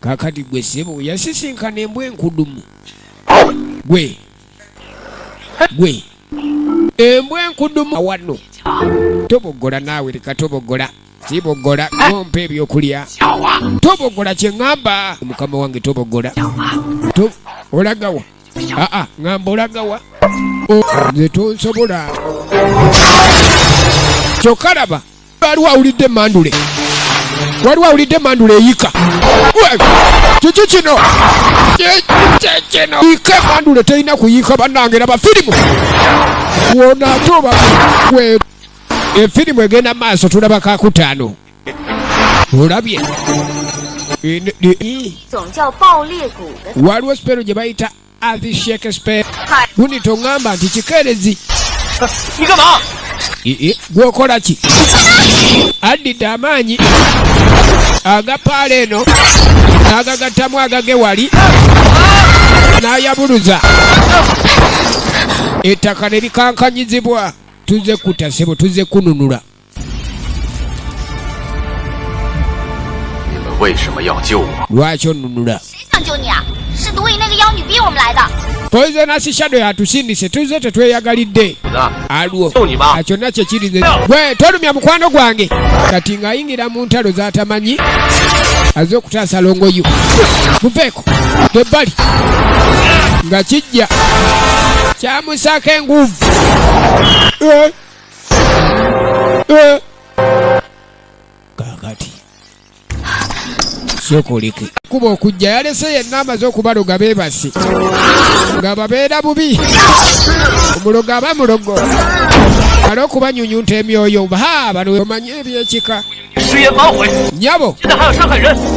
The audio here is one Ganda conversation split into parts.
kakati gwe sebo yasisinkana embwa enkudumu gwe embwa enkudumu wano tobogola naawe leka tobogola sibogola ngompa ebyokulya tobogola kyeŋŋamba mukama wange tobogola olagawa ŋŋamba olagawa nze tonsobola kyokka laba waliwo awulidde mandule eyika kiki kino yika mandule terina kuyika bannange laba firimu wona ate oba efirimu egenda maaso tulaba kakutaano olabye waliwo sipero gye bayita athi shakespeare gundi toŋŋamba nti kikeerezi gwokola ki addidde amaanyi agapaala eno n'agagattamu agage wali n'ayabuluza ettaka ne likankanyizibwa tuze kutasebo tuze kununula lwaki onnunula poisonous shadow yatusindise tuze tetweyagalidde alwo akyonna kyekirize gwe tolumya mukwano gwange kati ng'ayingira mu ntalo z'atamanyi aze okutaasa longoyo muveeko tebbali nga kijja kyamusaako enguvu kakati sokoleke kuba okujja yalese yenna amaze okubaloga beebasi nga babeera bubi omulogo aba mulogo ala okubanyunyunta emyoyo bano omanye ebyekika nyabo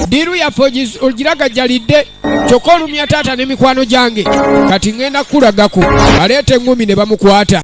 diru yaffe ogiragajjalidde kyokka olumya taata n'emikwano gyange kati ŋŋenda kulagako aleeta eŋŋumi ne bamukwata